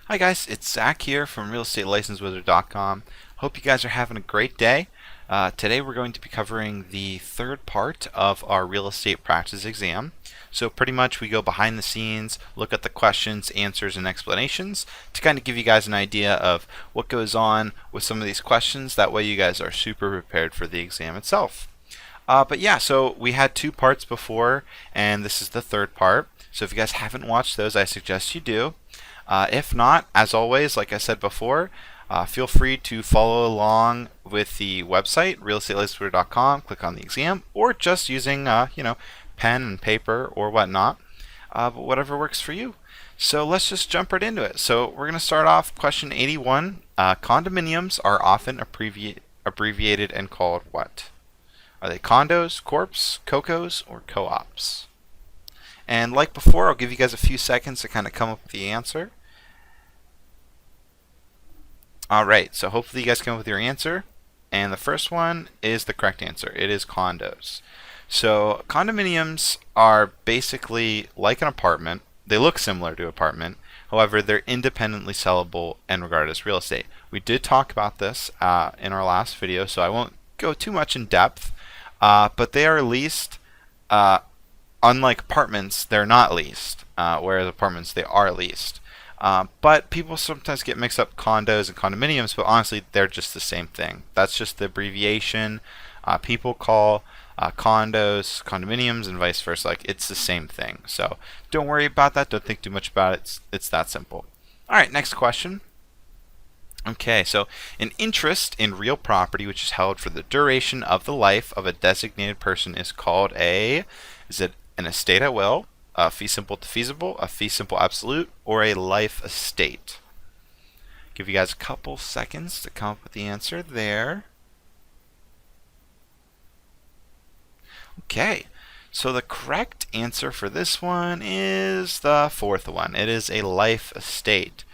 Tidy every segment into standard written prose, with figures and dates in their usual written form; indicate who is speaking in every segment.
Speaker 1: Hi guys, it's Zach here from RealEstateLicenseWizard.com. Hope you guys are having a great day. Today we're going to be covering the third part of our real estate practice exam. So pretty much we go behind the scenes, look at the questions, answers, and explanations to kind of give you guys an idea of what goes on with some of these questions. That way you guys are super prepared for the exam itself. But yeah, so we had two parts before, and this is the third part. So if you guys haven't watched those, I suggest you do. If not, as always, like I said before, feel free to follow along with the website, realestatelicensewizard.com, click on the exam, or just using, pen and paper or whatnot, but whatever works for you. So let's just jump right into it. So we're going to start off question 81. Condominiums are often abbreviated and called what? Are they condos, corps, cocos, or co-ops? And like before, I'll give you guys a few seconds to kind of come up with the answer. Alright, so hopefully you guys come up with your answer. And the first one is the correct answer. It is condos. So condominiums are basically like an apartment. They look similar to an apartment. However, they're independently sellable and regarded as real estate. We did talk about this in our last video, so I won't go too much in depth. But they are leased. Unlike apartments, they're not leased, whereas apartments, they are leased. But people sometimes get mixed up condos and condominiums, but honestly, they're just the same thing. That's just the abbreviation. People call condos condominiums and vice versa. Like, it's the same thing. So don't worry about that. Don't think too much about it. It's that simple. All right, next question. Okay, so an interest in real property which is held for the duration of the life of a designated person is called is it an estate at will, a fee simple to feasible, a fee simple absolute, or a life estate? Give you guys a couple seconds to come up with the answer there. Okay, so the correct answer for this one is the fourth one. It is a life estate.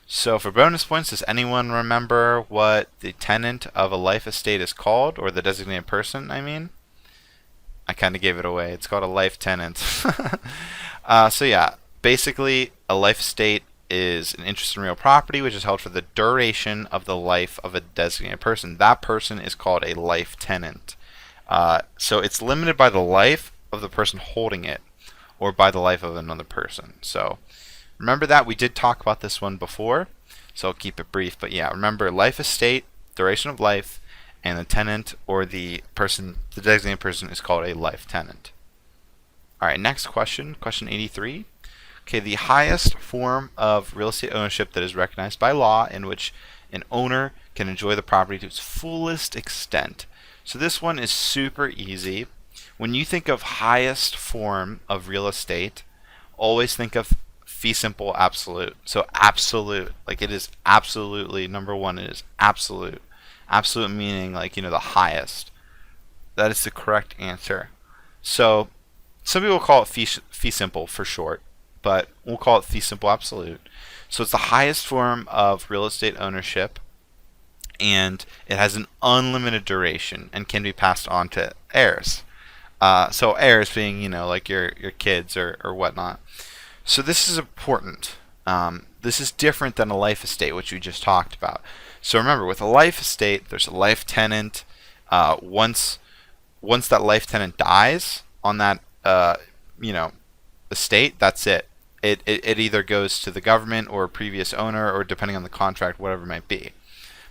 Speaker 1: So for bonus points, does anyone remember what the tenant of a life estate is called, or the designated person, I mean? I kind of gave it away. It's called a life tenant. So yeah, basically a life estate is an interest in real property which is held for the duration of the life of a designated person. That person is called a life tenant. So it's limited by the life of the person holding it or by the life of another person. So remember that. We did talk about this one before, so I'll keep it brief. But yeah, remember life estate, duration of life, and the tenant or the designated person is called a life tenant. Alright, next question, question 83. Okay, the highest form of real estate ownership that is recognized by law in which an owner can enjoy the property to its fullest extent. So this one is super easy. When you think of highest form of real estate, always think of fee simple absolute. So absolute, like it is absolutely number one. It is absolute. Absolute meaning like, the highest. That is the correct answer. So some people call it fee simple for short, but we'll call it fee simple absolute. So it's the highest form of real estate ownership, and it has an unlimited duration and can be passed on to heirs. So heirs being, like your kids or whatnot. So this is important. This is different than a life estate, which we just talked about. So remember, with a life estate, there's a life tenant. Once that life tenant dies on that, estate, that's it. It either goes to the government or a previous owner, or depending on the contract, whatever it might be.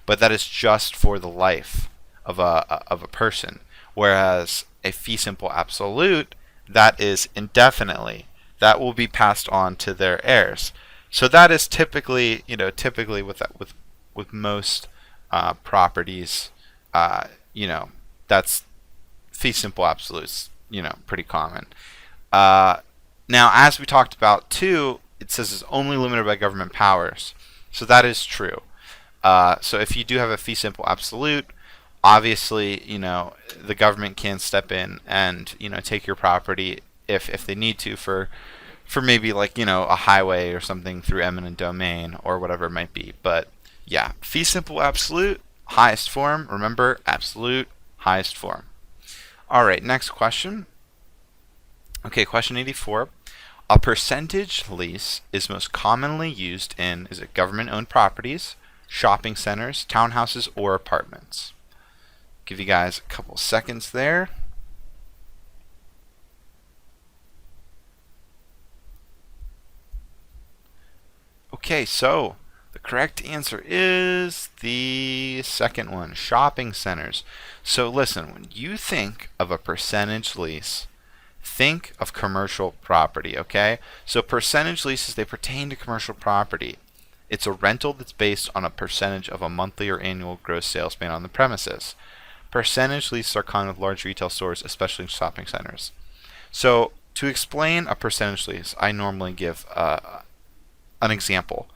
Speaker 1: But that is just for the life of a person. Whereas a fee simple absolute, that is indefinitely. That will be passed on to their heirs. So that is typically with most properties, that's fee simple absolutes, pretty common. Now, as we talked about too, it says it's only limited by government powers. So that is true. So if you do have a fee simple absolute, obviously, the government can step in and, take your property if they need to for maybe like, a highway or something through eminent domain or whatever it might be. But yeah, fee simple absolute, highest form. Remember, absolute, highest form. All right, next question. Okay, question 84. A percentage lease is most commonly used in, is it government-owned properties, shopping centers, townhouses, or apartments? Give you guys a couple seconds there. Okay, so the correct answer is the second one, shopping centers. So listen, when you think of a percentage lease, think of commercial property, okay? So percentage leases, they pertain to commercial property. It's a rental that's based on a percentage of a monthly or annual gross sales made on the premises. Percentage leases are common with large retail stores, especially in shopping centers. So to explain a percentage lease, I normally give an example.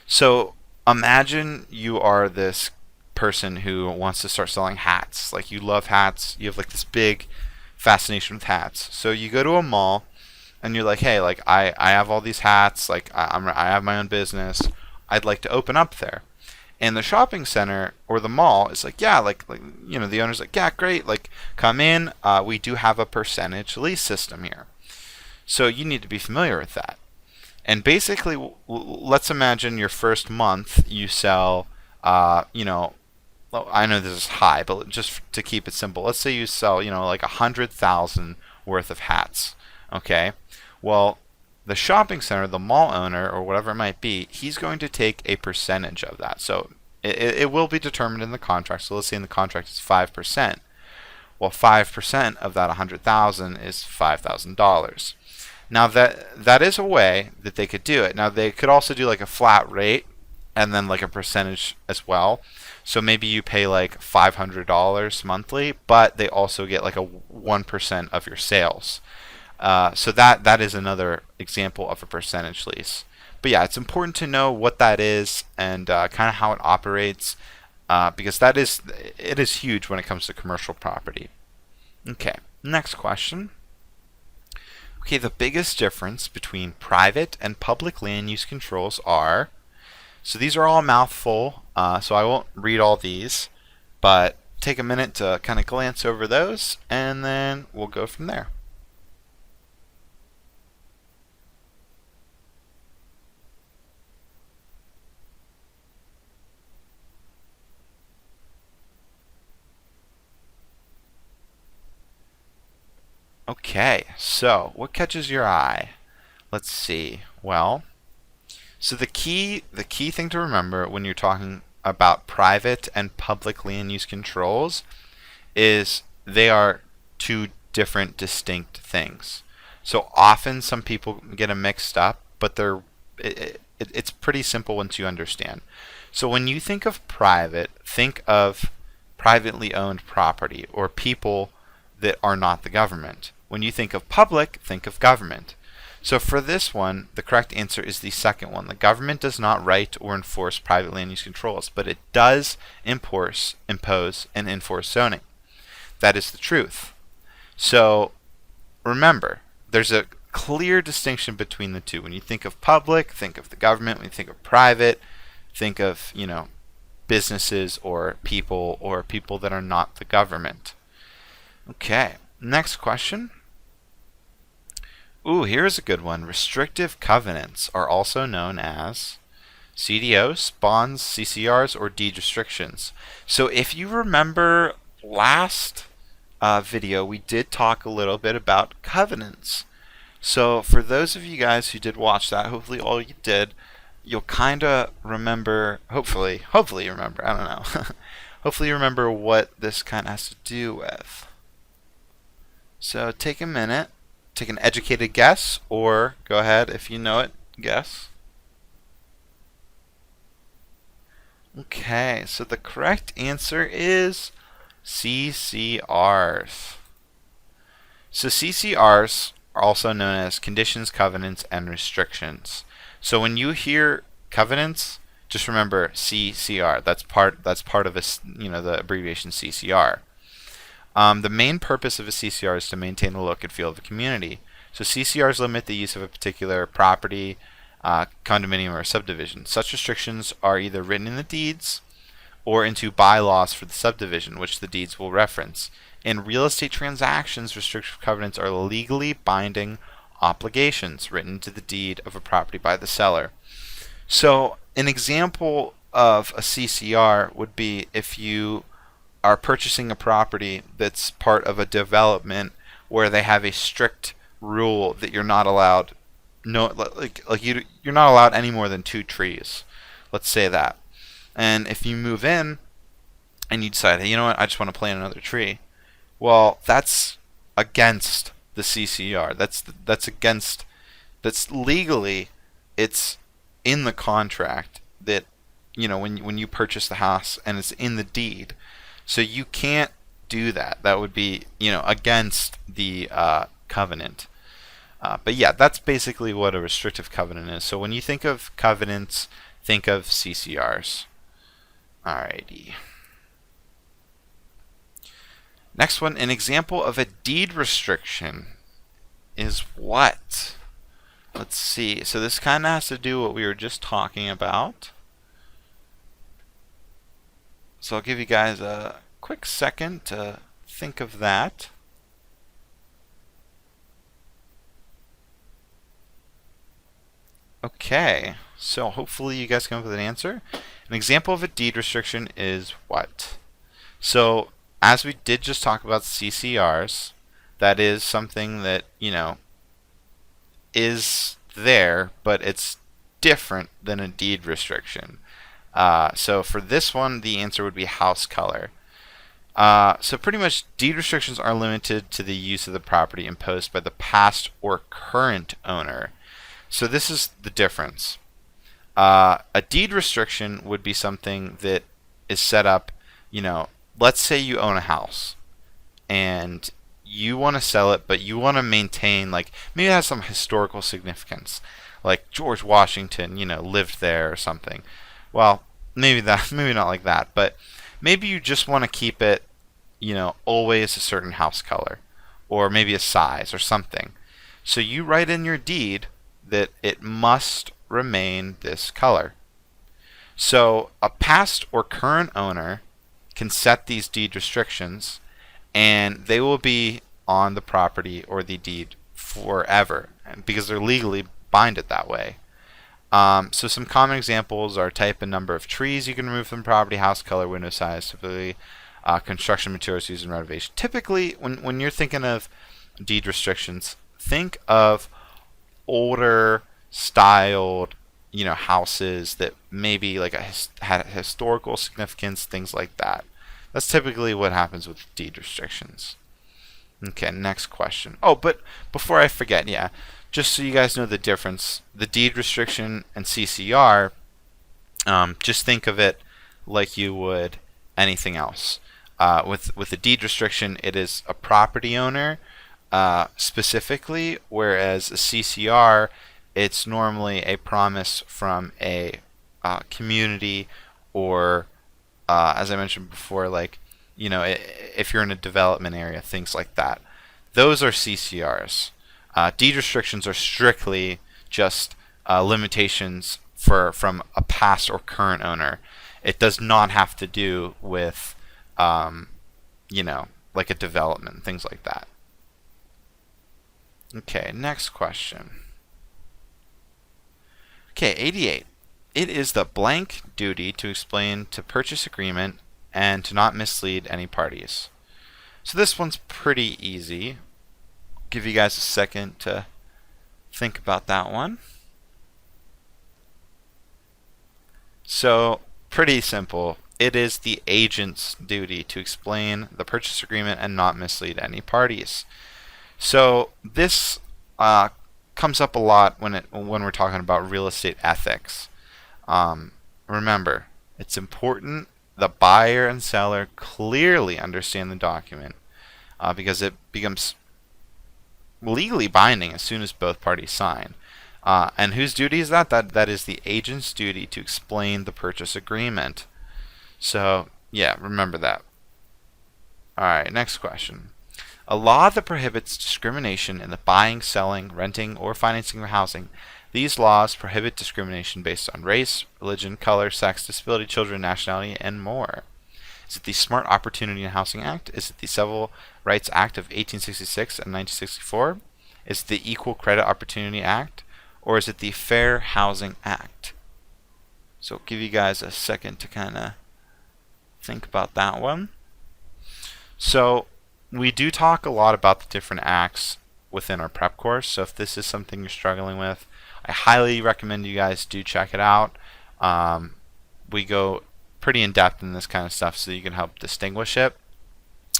Speaker 1: So imagine you are this person who wants to start selling hats. Like, you love hats. You have like this big fascination with hats. So you go to a mall and you're like, hey, like I have all these hats. Like I have my own business. I'd like to open up there. And the shopping center or the mall is like, yeah, like the owner's like, yeah, great. Like, come in. We do have a percentage lease system here. So you need to be familiar with that. And basically, let's imagine your first month you sell, well, I know this is high, but just to keep it simple, let's say you sell, like 100,000 worth of hats. Okay. Well, the shopping center, the mall owner, or whatever it might be, he's going to take a percentage of that. So it will be determined in the contract. So let's say in the contract it's 5%. Well, 5% of that 100,000 is $5,000. Now that is a way that they could do it. Now they could also do like a flat rate and then like a percentage as well. So maybe you pay like $500 monthly, but they also get like a 1% of your sales. So that is another example of a percentage lease. But yeah, it's important to know what that is and kind of how it operates, because it is huge when it comes to commercial property. Okay, next question. Okay, the biggest difference between private and public land use controls are, so these are all a mouthful, so I won't read all these, but take a minute to kind of glance over those, and then we'll go from there. Okay, so what catches your eye? Let's see. Well, so the key thing to remember when you're talking about private and public land use controls is they are two different distinct things. So often some people get them mixed up, but it's pretty simple once you understand. So when you think of private, think of privately owned property or people that are not the government. When you think of public, think of government. So for this one, the correct answer is the second one. The government does not write or enforce private land use controls, but it does impose and enforce zoning. That is the truth. So remember, there's a clear distinction between the two. When you think of public, think of the government. When you think of private, think of, businesses or people that are not the government. Okay, next question. Ooh, here's a good one. Restrictive covenants are also known as CDOs, bonds, CCRs, or deed restrictions. So if you remember last video, we did talk a little bit about covenants. So for those of you guys who did watch that, hopefully all you did, you'll kind of remember, hopefully you remember, I don't know. Hopefully you remember what this kind of has to do with. So take a minute. Take an educated guess, or go ahead if you know it, guess. Okay, so the correct answer is CCRs. So CCRs are also known as conditions, covenants, and restrictions. So when you hear covenants, just remember CCR. That's part of the abbreviation CCR. The main purpose of a CCR is to maintain the look and feel of a community. So CCRs limit the use of a particular property, condominium, or subdivision. Such restrictions are either written in the deeds or into bylaws for the subdivision, which the deeds will reference. In real estate transactions, restrictive covenants are legally binding obligations written to the deed of a property by the seller. So an example of a CCR would be if you are purchasing a property that's part of a development where they have a strict rule that you're not allowed you're not allowed any more than 2 trees. Let's say that. And if you move in and you decide, hey, you know what, I just want to plant another tree. Well, that's against the CCR. That's legally, it's in the contract that, when you purchase the house and it's in the deed. So you can't do that. That would be, against the covenant. But yeah, that's basically what a restrictive covenant is. So when you think of covenants, think of CCRs. Alrighty. Next one, an example of a deed restriction is what? Let's see. So this kind of has to do what we were just talking about. So I'll give you guys a quick second to think of that. Okay, so hopefully you guys come up with an answer. An example of a deed restriction is what? So, as we did just talk about CCRs, that is something that, is there, but it's different than a deed restriction. So for this one, the answer would be house color. So pretty much deed restrictions are limited to the use of the property imposed by the past or current owner. So this is the difference. A deed restriction would be something that is set up, let's say you own a house and you want to sell it, but you want to maintain, maybe it has some historical significance, like George Washington, lived there or something. Well, maybe not like that, but maybe you just want to keep it, always a certain house color, or maybe a size or something. So you write in your deed that it must remain this color. So a past or current owner can set these deed restrictions, and they will be on the property or the deed forever, because they're legally binded that way. So some common examples are type and number of trees you can remove from the property, house color, window size, typically construction materials used in renovation. Typically, when you're thinking of deed restrictions, think of older styled, houses that maybe had historical significance, things like that. That's typically what happens with deed restrictions. Okay, next question. Oh, but before I forget, just so you guys know the difference, the deed restriction and CCR, just think of it like you would anything else. With a deed restriction, it is a property owner specifically, whereas a CCR, it's normally a promise from a community, or as I mentioned before, if you're in a development area, things like that. Those are CCRs. Deed restrictions are strictly just limitations from a past or current owner. It does not have to do with, like a development, things like that. Okay, next question. Okay, 88. It is the blank duty to explain to purchase agreement and to not mislead any parties. So this one's pretty easy. I'll give you guys a second to think about that one. So, pretty simple. It is the agent's duty to explain the purchase agreement and not mislead any parties. So this comes up a lot when we're talking about real estate ethics. Remember, it's important the buyer and seller clearly understand the document, because it becomes legally binding as soon as both parties sign. And whose duty is that? That is the agent's duty to explain the purchase agreement. So, remember that. Alright, next question. A law that prohibits discrimination in the buying, selling, renting, or financing of housing. These laws prohibit discrimination based on race, religion, color, sex, disability, children, nationality, and more. Is it the Smart Opportunity and Housing Act? Is it the Civil Rights Act of 1866 and 1964? Is it the Equal Credit Opportunity Act? Or is it the Fair Housing Act? So I'll give you guys a second to kind of think about that one. So we do talk a lot about the different acts within our prep course. So if this is something you're struggling with, I highly recommend you guys do check it out. We go pretty in depth in this kind of stuff so you can help distinguish it.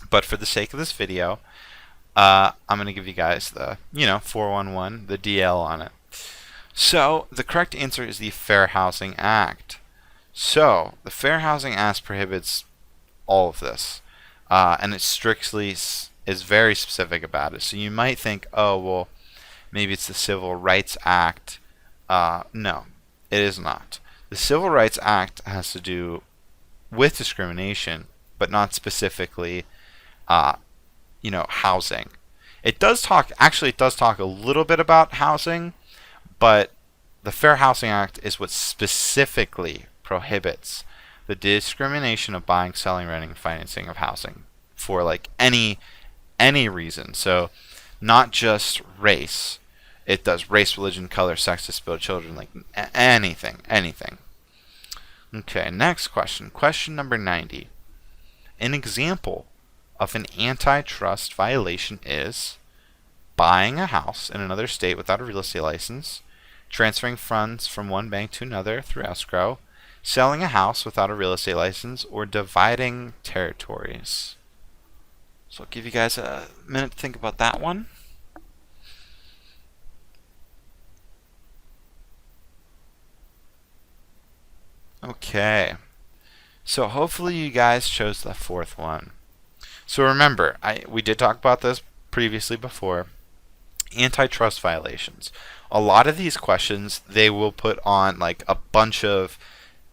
Speaker 1: But for the sake of this video, I'm going to give you guys the 411, the DL on it. So the correct answer is the Fair Housing Act. So the Fair Housing Act prohibits all of this, and it strictly is very specific about it. So you might think, oh, well, maybe it's the Civil Rights Act. No, it is not. The Civil Rights Act has to do with discrimination, but not specifically, housing. It does talk a little bit about housing, but the Fair Housing Act is what specifically prohibits the discrimination of buying, selling, renting, and financing of housing for like any reason. So not just race. It does race, religion, color, sex, disability, children, like anything. Okay, next question. Question number 90. An example of an antitrust violation is buying a house in another state without a real estate license, transferring funds from one bank to another through escrow, selling a house without a real estate license, or dividing territories. So I'll give you guys a minute to think about that one. Okay. So hopefully you guys chose the fourth one. So remember, we did talk about this previously before. Antitrust violations. A lot of these questions, they will put on like a bunch of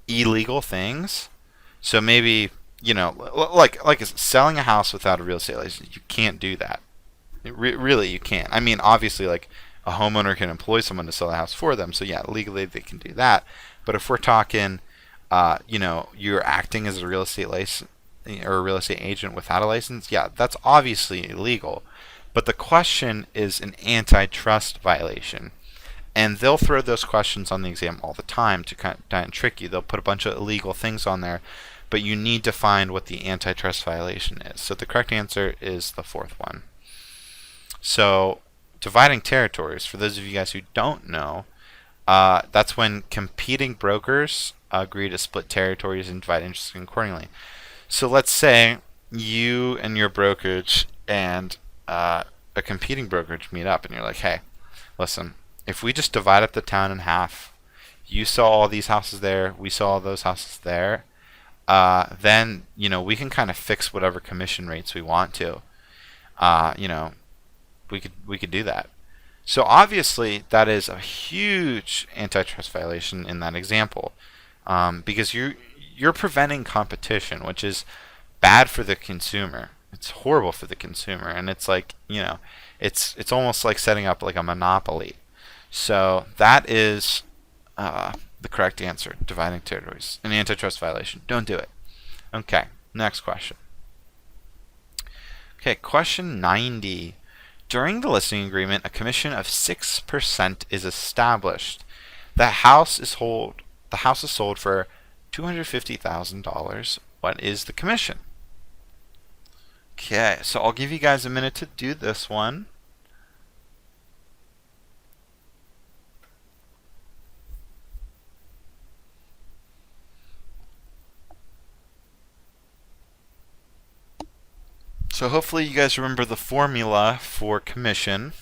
Speaker 1: illegal things. So maybe, like selling a house without a real estate license, you can't do that. Really, you can't. I mean, obviously, like a homeowner can employ someone to sell a house for them. So yeah, legally they can do that. But if we're talking, you're acting as a real estate license or a real estate agent without a license, yeah, that's obviously illegal. But the question is an antitrust violation. And they'll throw those questions on the exam all the time to kind of trick you. They'll put a bunch of illegal things on there, but you need to find what the antitrust violation is. So the correct answer is the fourth one. So dividing territories, for those of you guys who don't know, that's when competing brokers agree to split territories and divide interests accordingly. So let's say you and your brokerage and a competing brokerage meet up, and you're like, hey, listen, if we just divide up the town in half, you saw all these houses there, we saw all those houses there, then we can kind of fix whatever commission rates we want to. We could do that. So obviously that is a huge antitrust violation in that example, because you're preventing competition, which is bad for the consumer. It's horrible for the consumer, and it's like it's almost like setting up like a monopoly. So that is the correct answer. Dividing territories, an antitrust violation. Don't do it. Okay, next question. Okay, question 90. During the listing agreement, a commission of 6% is established. The house is sold for $250,000. What is the commission? Okay, so I'll give you guys a minute to do this one. So hopefully you guys remember the formula for commission.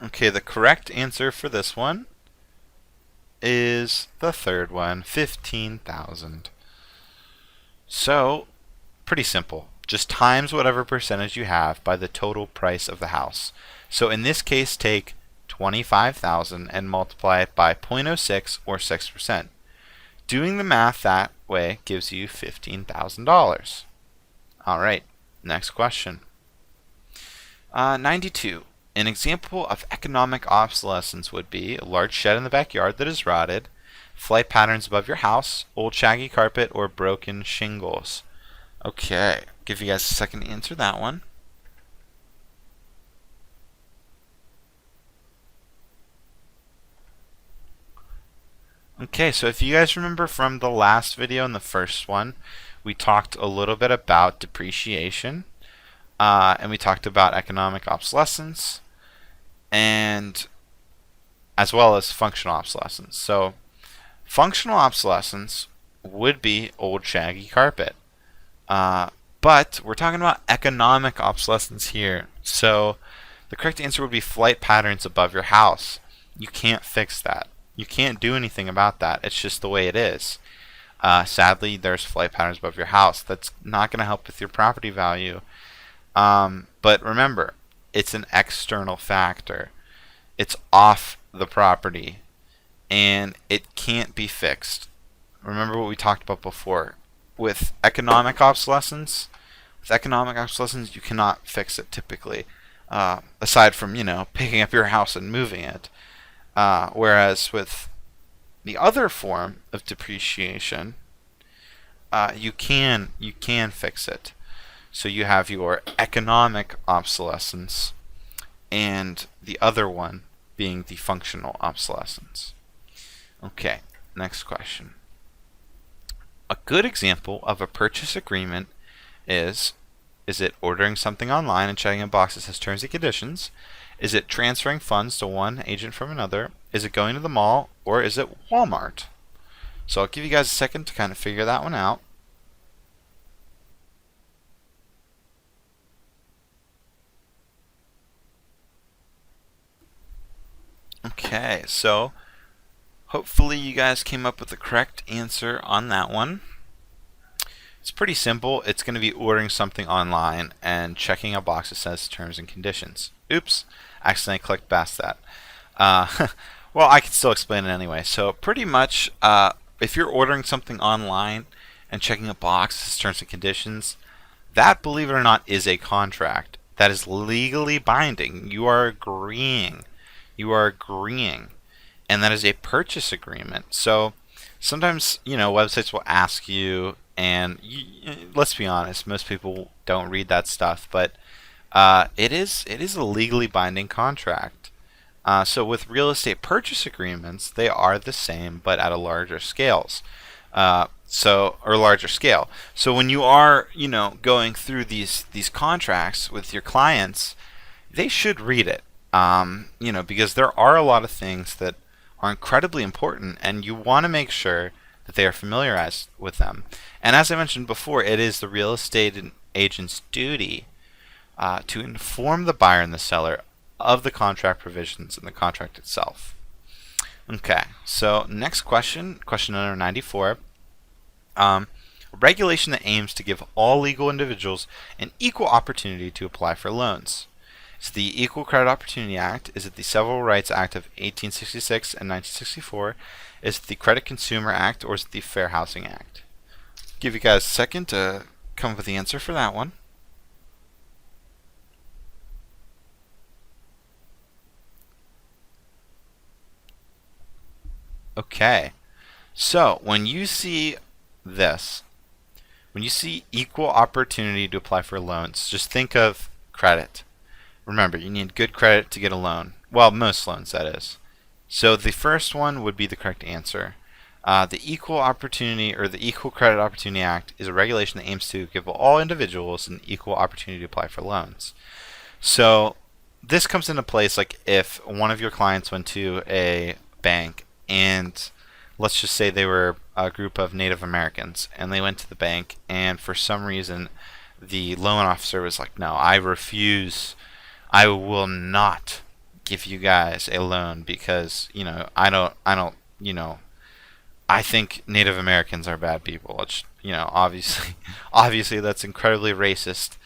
Speaker 1: Okay, the correct answer for this one is the third one, 15,000. So, pretty simple. Just times whatever percentage you have by the total price of the house. So in this case, take 25,000 and multiply it by 0.06 or 6%. Doing the math that way gives you $15,000. All right, next question. 92. An example of economic obsolescence would be a large shed in the backyard that is rotted, flight patterns above your house, old shaggy carpet, or broken shingles. Okay, give you guys a second to answer that one. Okay, so if you guys remember from the last video and the first one, we talked a little bit about depreciation, and we talked about economic obsolescence, and as well as functional obsolescence. So functional obsolescence would be old shaggy carpet. But we're talking about economic obsolescence here. So the correct answer would be flight patterns above your house. You can't fix that. You can't do anything about that. It's just the way it is. Sadly, there's flight patterns above your house. That's not going to help with your property value. But remember, it's an external factor. It's off the property, and it can't be fixed. Remember what we talked about before. With economic obsolescence, you cannot fix it typically, aside from picking up your house and moving it. Whereas with the other form of depreciation, you can fix it. So you have your economic obsolescence, and the other one being the functional obsolescence. Okay, next question. A good example of a purchase agreement is it ordering something online and checking a box that says terms and conditions? Is it transferring funds to one agent from another? Is it going to the mall? Or is it Walmart? So I'll give you guys a second to kind of figure that one out. Okay, so hopefully you guys came up with the correct answer on that one. It's pretty simple. It's going to be ordering something online and checking a box that says terms and conditions. Oops, accidentally clicked past that. Well, I can still explain it anyway. So pretty much, if you're ordering something online and checking a box that says terms and conditions, that, believe it or not, is a contract. That is legally binding. You are agreeing. And that is a purchase agreement. So sometimes, websites will ask you, and let's be honest, most people don't read that stuff, but it is a legally binding contract. So with real estate purchase agreements, they are the same, but at a larger scales. Larger scale. So when you are, going through these contracts with your clients, they should read it. Because there are a lot of things that are incredibly important, and you want to make sure that they are familiarized with them. And as I mentioned before, it is the real estate agent's duty to inform the buyer and the seller of the contract provisions in the contract itself. Okay, so next question number 94. A regulation that aims to give all legal individuals an equal opportunity to apply for loans. Is it the Equal Credit Opportunity Act? Is it the Civil Rights Act of 1866 and 1964? Is it the Credit Consumer Act, or is it the Fair Housing Act? Give you guys a second to come up with the answer for that one. Okay, so when you see this, when you see equal opportunity to apply for loans, just think of credit. Remember, you need good credit to get a loan. Well, most loans, that is. So the first one would be the correct answer. The Equal Opportunity, or the Equal Credit Opportunity Act, is a regulation that aims to give all individuals an equal opportunity to apply for loans. So this comes into place like if one of your clients went to a bank, and let's just say they were a group of Native Americans, and they went to the bank, and for some reason the loan officer was like, no, I refuse. I will not give you guys a loan because, I think Native Americans are bad people. It's, obviously that's incredibly racist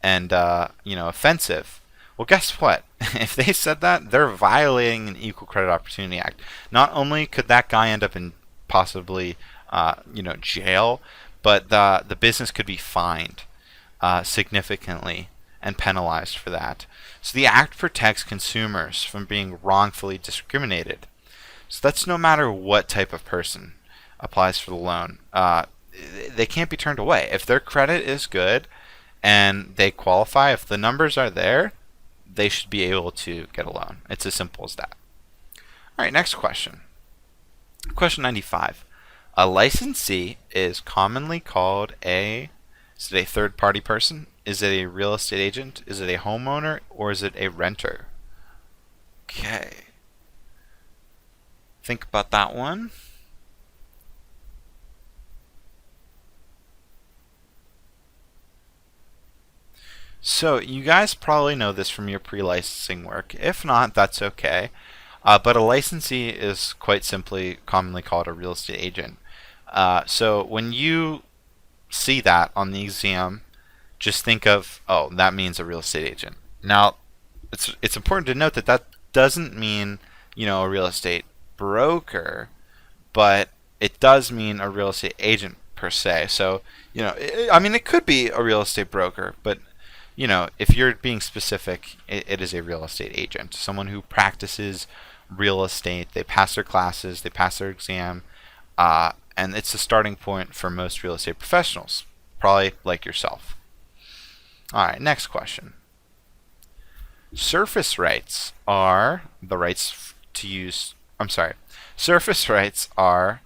Speaker 1: and, offensive. Well, guess what? If they said that, they're violating an Equal Credit Opportunity Act. Not only could that guy end up in possibly, jail, but the business could be fined significantly and penalized for that. So the Act protects consumers from being wrongfully discriminated. So that's no matter what type of person applies for the loan. They can't be turned away. If their credit is good and they qualify, if the numbers are there, they should be able to get a loan. It's as simple as that. All right, next question. Question 95. A licensee is commonly called is it a third party person? Is it a real estate agent? Is it a homeowner? Or is it a renter? Okay. Think about that one. So you guys probably know this from your pre-licensing work. If not, that's okay. But a licensee is quite simply commonly called a real estate agent. So when you see that on the exam, just think of, oh, that means a real estate agent. Now, it's important to note that that doesn't mean, a real estate broker, but it does mean a real estate agent per se. So, it could be a real estate broker, but if you're being specific, it is a real estate agent, someone who practices real estate. They pass their classes, they pass their exam, and it's the starting point for most real estate professionals, probably like yourself. All right, next question. Surface rights are the rights to use. Surface rights are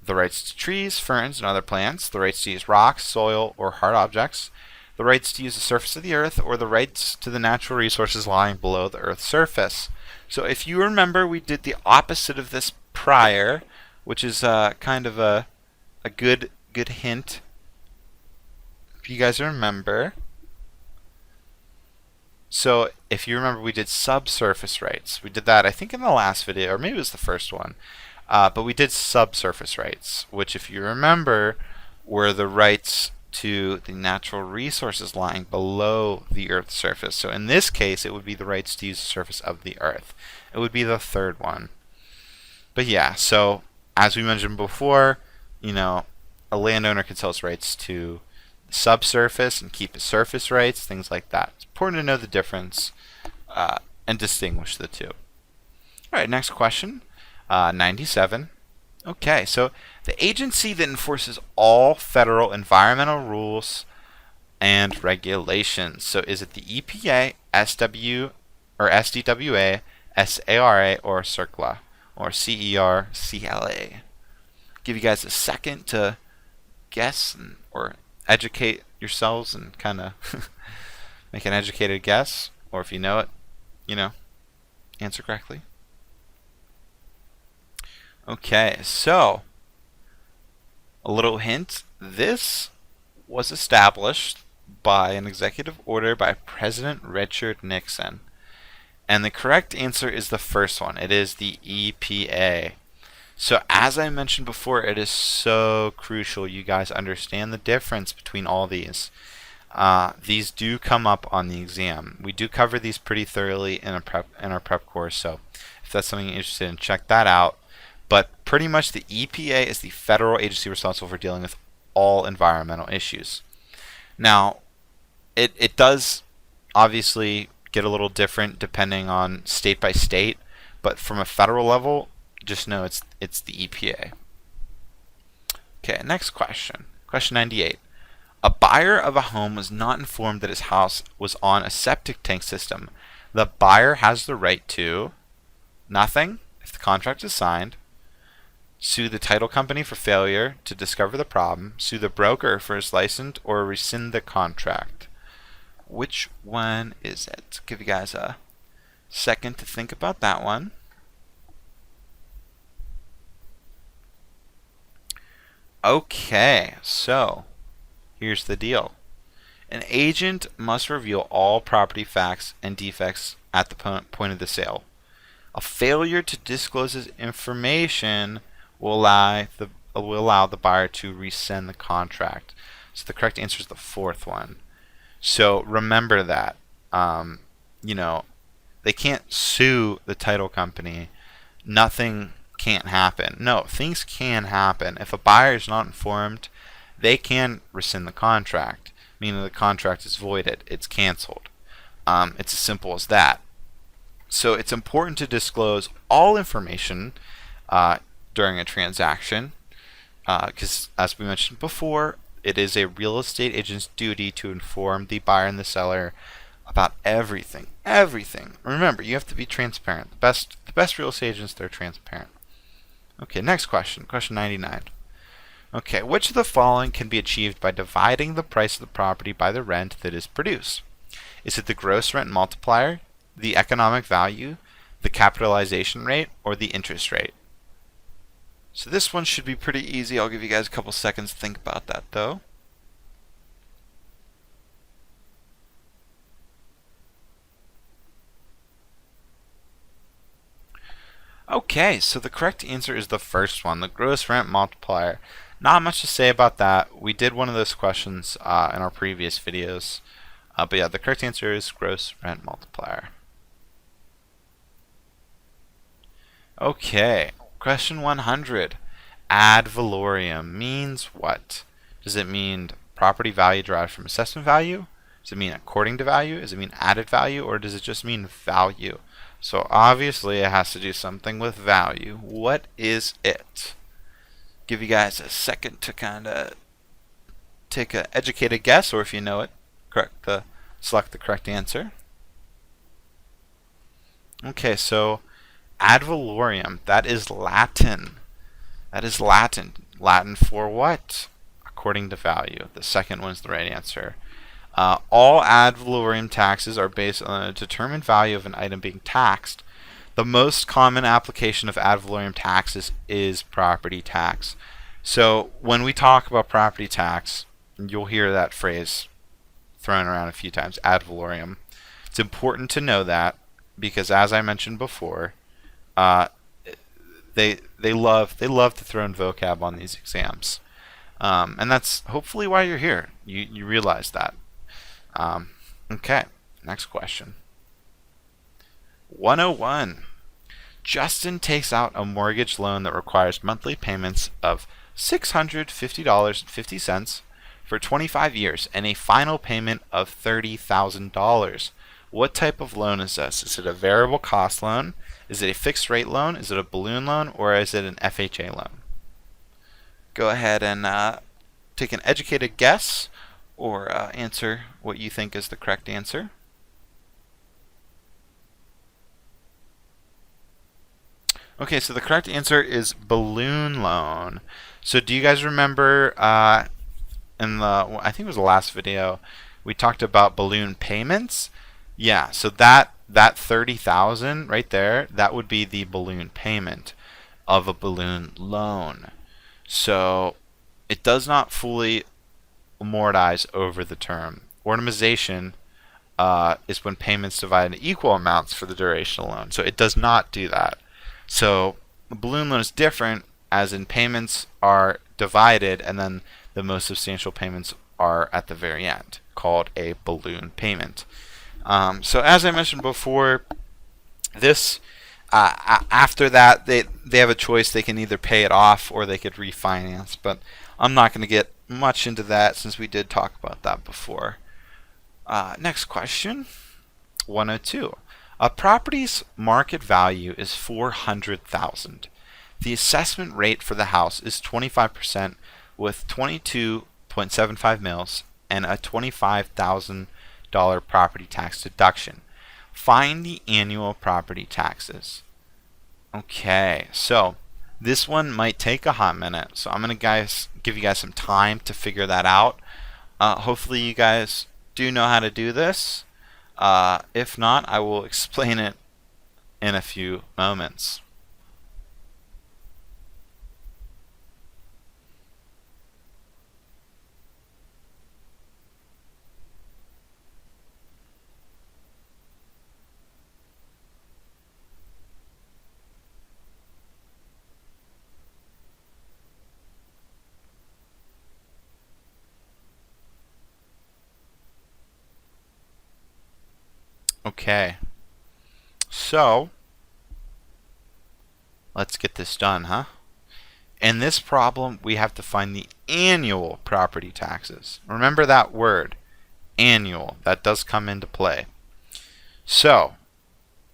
Speaker 1: the rights to trees, ferns, and other plants, the rights to use rocks, soil, or hard objects, the rights to use the surface of the earth, or the rights to the natural resources lying below the earth's surface. So if you remember, we did the opposite of this prior, which is kind of a good hint. If you guys remember. So if you remember, we did subsurface rights. We did that, I think, in the last video, or maybe it was the first one. But we did subsurface rights, which, if you remember, were the rights to the natural resources lying below the Earth's surface. So in this case, it would be the rights to use the surface of the Earth. It would be the third one. But yeah, so as we mentioned before, a landowner can sell his rights to the subsurface and keep his surface rights, things like that. It's important to know the difference and distinguish the two. All right, next question, 97. Okay, so the agency that enforces all federal environmental rules and regulations. So is it the EPA, SDWA, SARA, or CERCLA, or CER, CLA? Give you guys a second to guess or educate yourselves and kind of make an educated guess, or if you know it, answer correctly. Okay, so a little hint. This was established by an executive order by President Richard Nixon. And the correct answer is the first one. It is the EPA. So as I mentioned before, it is so crucial you guys understand the difference between all these. These do come up on the exam. We do cover these pretty thoroughly in our prep course, so if that's something you're interested in, check that out. But pretty much the EPA is the federal agency responsible for dealing with all environmental issues. Now, it does obviously get a little different depending on state by state, but from a federal level, just know it's the EPA. Okay, next question. Question 98. A buyer of a home was not informed that his house was on a septic tank system. The buyer has the right to nothing if the contract is signed, sue the title company for failure to discover the problem, sue the broker for his license, or rescind the contract. Which one is it? Give you guys a second to think about that one. Okay, so here's the deal. An agent must reveal all property facts and defects at the point of the sale. A failure to disclose this information will allow the buyer to rescind the contract. So the correct answer is the fourth one. So remember that. They can't sue the title company. Nothing can't happen. No, things can happen. If a buyer is not informed, they can rescind the contract, meaning the contract is voided. It's canceled. It's as simple as that. So it's important to disclose all information during a transaction because, as we mentioned before, it is a real estate agent's duty to inform the buyer and the seller about everything. Everything. Remember, you have to be transparent. The best real estate agents, they're transparent. Okay, next question. Question 99. Okay, which of the following can be achieved by dividing the price of the property by the rent that is produced? Is it the gross rent multiplier, the economic value, the capitalization rate, or the interest rate? So this one should be pretty easy. I'll give you guys a couple seconds to think about that though. Okay, so the correct answer is the first one, the gross rent multiplier. Not much to say about that. We did one of those questions in our previous videos. But yeah, the correct answer is gross rent multiplier. Okay, question 100. Ad valorem means what? Does it mean property value derived from assessment value? Does it mean according to value? Does it mean added value? Or does it just mean value? So obviously it has to do something with value. What is it? Give you guys a second to kind of take an educated guess, or if you know it, select the correct answer. Okay, so ad valorem, that is Latin. That is Latin. Latin for what? According to value. The second one's the right answer. All ad valorem taxes are based on a determined value of an item being taxed. The most common application of ad valorem taxes is property tax. So when we talk about property tax, you'll hear that phrase thrown around a few times, ad valorem. It's important to know that because, as I mentioned before, they love to throw in vocab on these exams, and that's hopefully why you're here. You realize that. Okay, next question. 101. Justin takes out a mortgage loan that requires monthly payments of $650.50 for 25 years and a final payment of $30,000. What type of loan is this? Is it a variable cost loan? Is it a fixed rate loan? Is it a balloon loan? Or is it an FHA loan? Go ahead and take an educated guess or answer what you think is the correct answer. Okay, so the correct answer is balloon loan. So do you guys remember in I think it was the last video, we talked about balloon payments? Yeah, so that 30,000 right there, that would be the balloon payment of a balloon loan. So it does not fully amortize over the term. Ornamization is when payments divide into equal amounts for the duration of the loan. So it does not do that. So a balloon loan is different, as in payments are divided and then the most substantial payments are at the very end, called a balloon payment. So as I mentioned before, this after that they have a choice. They can either pay it off or they could refinance, but I'm not going to get much into that since we did talk about that before. Next question, 102. A property's market value is $400,000. The assessment rate for the house is 25% with 22.75 mils and a $25,000 property tax deduction. Find the annual property taxes. Okay, so this one might take a hot minute, so I'm going to give you guys some time to figure that out. Hopefully you guys do know how to do this. If not, I will explain it in a few moments. Okay, so let's get this done, huh? In this problem, we have to find the annual property taxes. Remember that word, annual. That does come into play. So,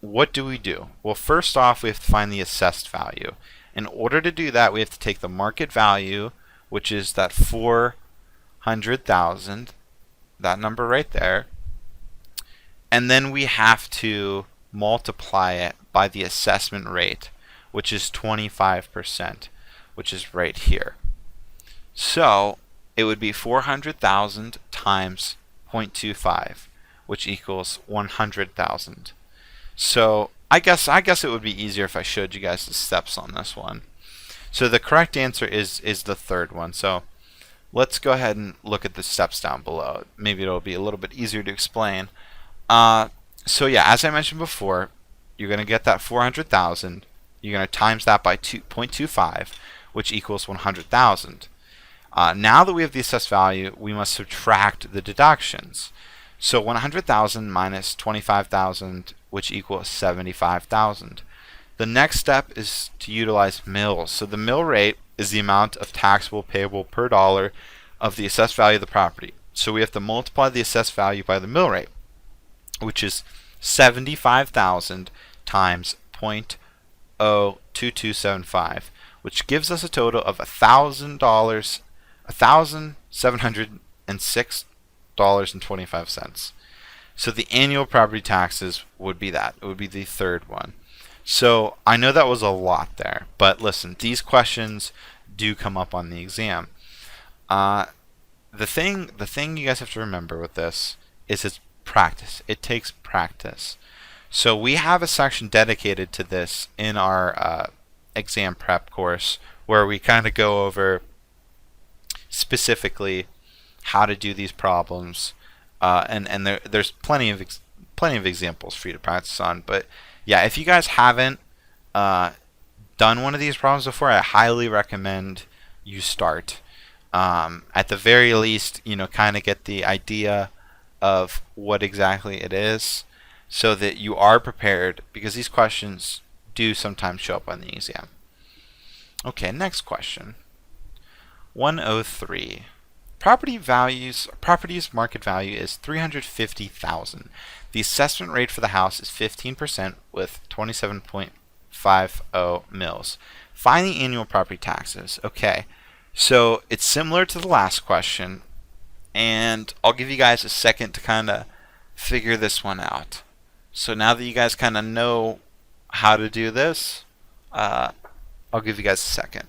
Speaker 1: what do we do? Well, first off, we have to find the assessed value. In order to do that, we have to take the market value, which is that 400,000, that number right there, and then we have to multiply it by the assessment rate, which is 25%, which is right here. So it would be 400,000 times 0.25, which equals 100,000. So I guess it would be easier if I showed you guys the steps on this one. So the correct answer is the third one. So let's go ahead and look at the steps down below. Maybe it'll be a little bit easier to explain. So yeah, as I mentioned before, you're going to get that 400,000. You're going to times that by 0.25, which equals 100,000. Now that we have the assessed value, we must subtract the deductions. So 100,000 minus 25,000, which equals 75,000. The next step is to utilize mills. So the mill rate is the amount of taxable payable per dollar of the assessed value of the property. So we have to multiply the assessed value by the mill rate, which is 75,000 times 0.02275, which gives us a total of $1,706.25. So the annual property taxes would be that. It would be the third one. So I know that was a lot there, but listen, these questions do come up on the exam. The thing you guys have to remember with this is it's practice. It takes practice. So we have a section dedicated to this in our exam prep course where we kind of go over specifically how to do these problems, and there's plenty of examples for you to practice on. But yeah, if you guys haven't done one of these problems before, I highly recommend you start. At the very least, kind of get the idea of what exactly it is so that you are prepared, because these questions do sometimes show up on the exam. Okay, next question. 103. Property's market value is $350,000. The assessment rate for the house is 15% with 27.50 mils. Find the annual property taxes. Okay, so it's similar to the last question, and I'll give you guys a second to kind of figure this one out. So now that you guys kind of know how to do this, I'll give you guys a second.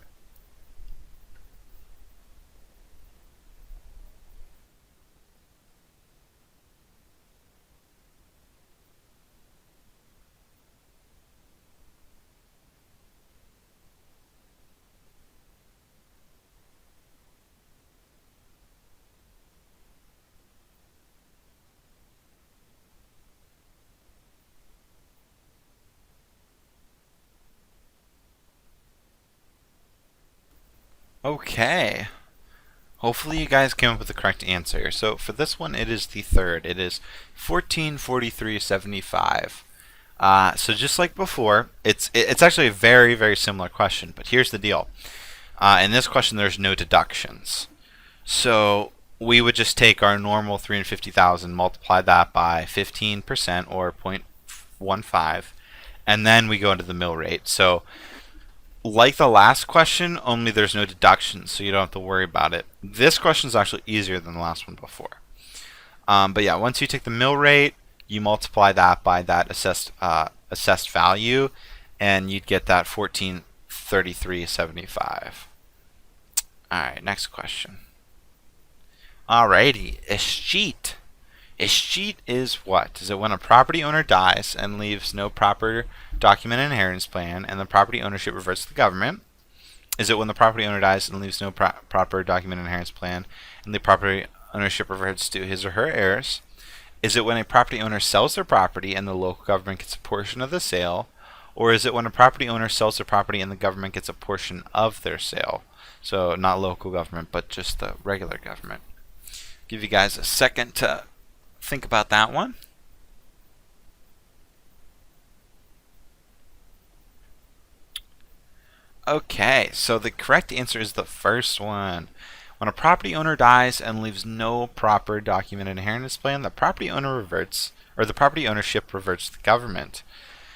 Speaker 1: Okay. Hopefully you guys came up with the correct answer. So for this one, it is the third. It is 1443.75. So just like before, it's actually a very, very similar question. But here's the deal. In this question, there's no deductions. So we would just take our normal 350,000, multiply that by 15% or 0.15, and then we go into the mill rate. So like the last question, only there's no deductions, so you don't have to worry about it. This question is actually easier than the last one before. But yeah, once you take the mill rate, you multiply that by that assessed value, and you'd get that 1433.75. All right, next question. Alrighty, escheat. Escheat is what? Is it when a property owner dies and leaves no proper documented inheritance plan and the property ownership reverts to the government? Is it when the property owner dies and leaves no proper documented inheritance plan and the property ownership reverts to his or her heirs? Is it when a property owner sells their property and the local government gets a portion of the sale? Or is it when a property owner sells their property and the government gets a portion of their sale? So not local government, but just the regular government. Give you guys a second to think about that one. Okay, so the correct answer is the first one. When a property owner dies and leaves no proper documented inheritance plan, the property owner reverts, or the property ownership reverts to the government.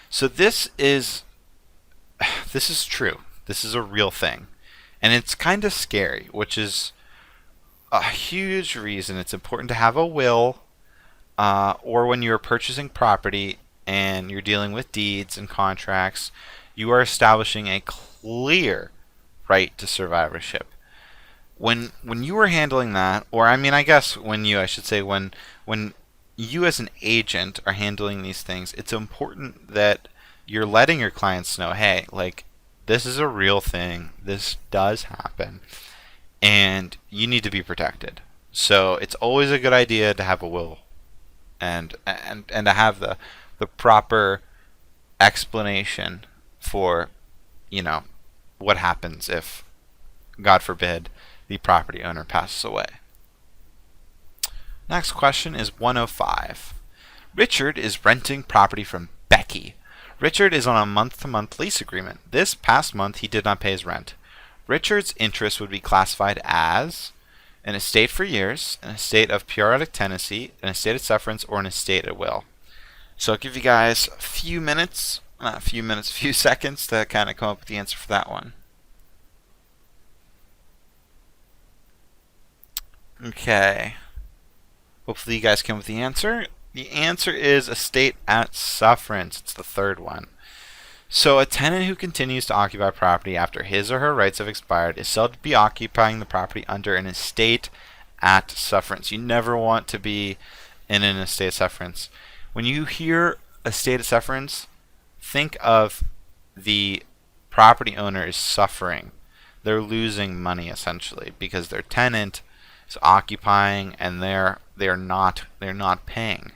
Speaker 1: So this is true. This is a real thing. And it's kind of scary, which is a huge reason it's important to have a will, or when you're purchasing property and you're dealing with deeds and contracts, You are establishing a clear right to survivorship. When you are handling that, or I mean, I guess I should say when you as an agent are handling these things, it's important that you're letting your clients know, hey, like, this is a real thing. This does happen, and you need to be protected. So it's always a good idea to have a will, and to have the proper explanation for, you know, what happens if, God forbid, the property owner passes away. Next question is 105. Richard is renting property from Becky. Richard is on a month-to-month lease agreement. This past month, he did not pay his rent. Richard's interest would be classified as an estate for years, an estate of periodic tenancy, an estate of sufferance, or an estate at will. So I'll give you guys a few seconds to kind of come up with the answer for that one. Okay. Hopefully you guys came with the answer. The answer is estate at sufferance. It's the third one. So a tenant who continues to occupy property after his or her rights have expired is said to be occupying the property under an estate at sufferance. You never want to be in an estate at sufferance. When you hear estate at sufferance, think of the property owner is suffering. They're losing money essentially because their tenant is occupying and they're not paying.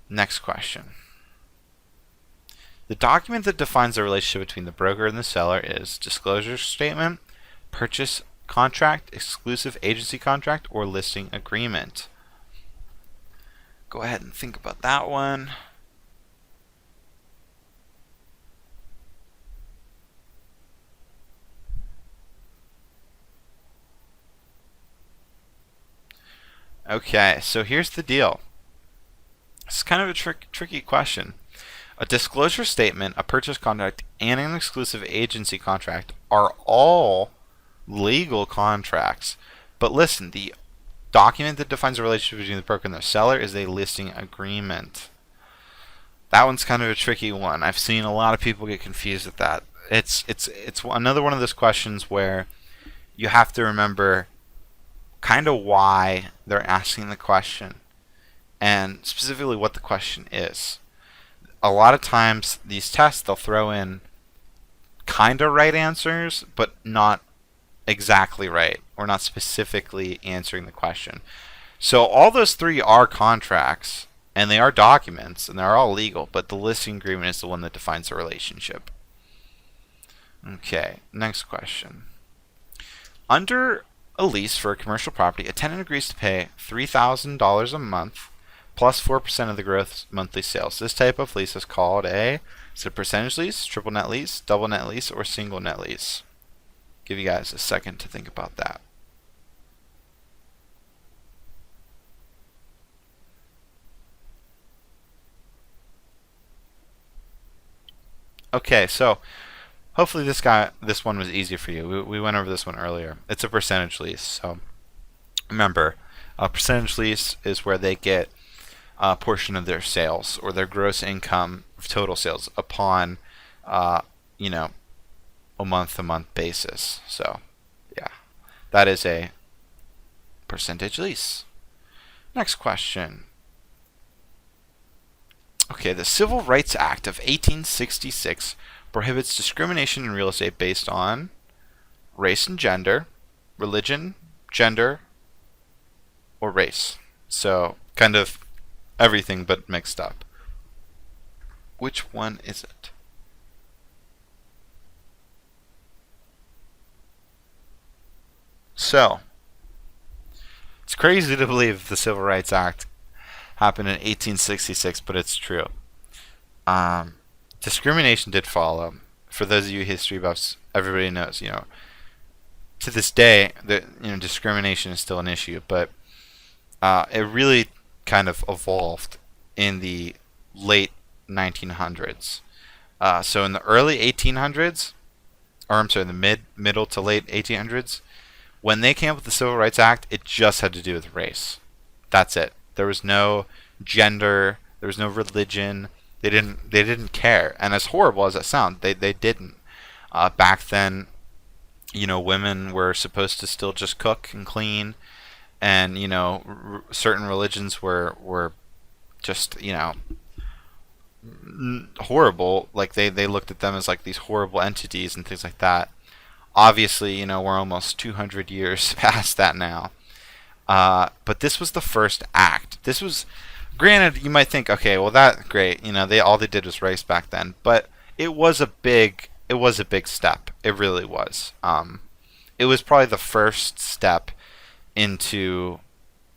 Speaker 1: Next question. The document that defines the relationship between the broker and the seller is disclosure statement, purchase contract, exclusive agency contract, or listing agreement. Go ahead and think about that one. Okay, so here's the deal. It's kind of a tricky question. A disclosure statement, a purchase contract, and an exclusive agency contract are all legal contracts. But listen, the document that defines the relationship between the broker and the seller is a listing agreement. That one's kind of a tricky one. I've seen a lot of people get confused with that. It's another one of those questions where you have to remember kind of why they're asking the question and specifically what the question is. A lot of times these tests, they'll throw in kind of right answers, but not exactly right, or not specifically answering the question. So all those three are contracts, and they are documents, and they're all legal, but the listing agreement is the one that defines the relationship. Okay, next question. Under a lease for a commercial property, a tenant agrees to pay $3,000 a month plus 4% of the gross monthly sales. This type of lease is called a percentage lease, triple net lease, double net lease, or single net lease. Give you guys a second to think about that. Okay, so hopefully this one was easy for you. We went over this one earlier. It's a percentage lease. So remember, a percentage lease is where they get a portion of their sales or their gross income of total sales upon, a month-to-month basis. So, yeah, that is a percentage lease. Next question. Okay, the Civil Rights Act of 1866 prohibits discrimination in real estate based on race and gender, religion, gender, or race. So, kind of everything but mixed up. Which one is it? So, it's crazy to believe the Civil Rights Act happened in 1866, but it's true. Discrimination did follow. For those of you history buffs, everybody knows, to this day, discrimination is still an issue, but it really kind of evolved in the late 1900s. So in the early 1800s, or I'm sorry, the middle to late 1800s, when they came up with the Civil Rights Act, it just had to do with race. That's it. There was no gender, there was no religion, They didn't care. And as horrible as that sounds, they didn't. Back then, women were supposed to still just cook and clean, and certain religions were just horrible. Like they looked at them as like these horrible entities and things like that. Obviously, we're almost 200 years past that now. But this was the first act. This was, granted, you might think, okay, well that great. They did was race back then, but it was a big step. It really was. It was probably the first step into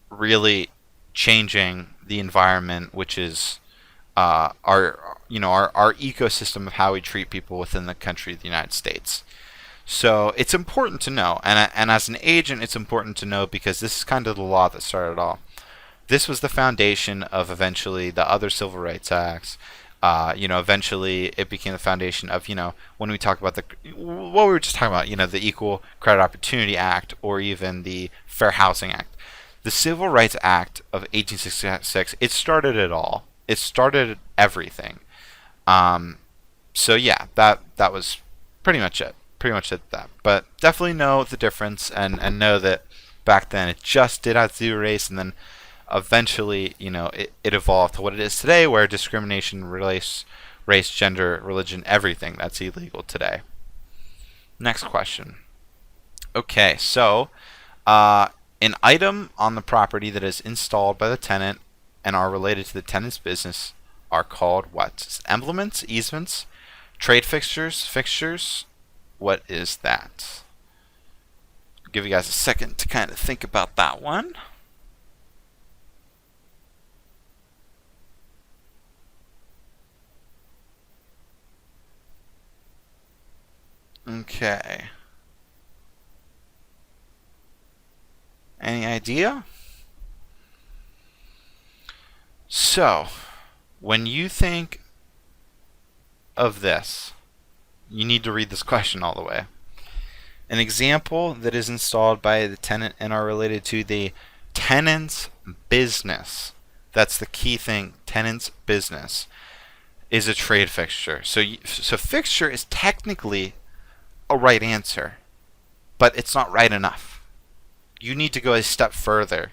Speaker 1: really changing the environment, which is our ecosystem of how we treat people within the country of the United States. So it's important to know, and as an agent, it's important to know because this is kind of the law that started it all. This was the foundation of eventually the other civil rights acts. Eventually it became the foundation of, when we talk about what we were just talking about, the Equal Credit Opportunity Act or even the Fair Housing Act. The Civil Rights Act of 1866, it started it all. It started everything. So yeah, that was pretty much it. Pretty much it that. But definitely know the difference and know that back then it just did have to do race, and then eventually, it evolved to what it is today, where discrimination, race, gender, religion, everything that's illegal today. Next question. Okay, so an item on the property that is installed by the tenant and are related to the tenant's business are called what? Implements, easements, trade fixtures. What is that? I'll give you guys a second to kind of think about that one. Okay. Any idea? So, when you think of this, you need to read this question all the way. An example that is installed by the tenant and are related to the tenant's business. That's the key thing, tenant's business, is a trade fixture. So fixture is technically a right answer, but it's not right enough. You need to go a step further.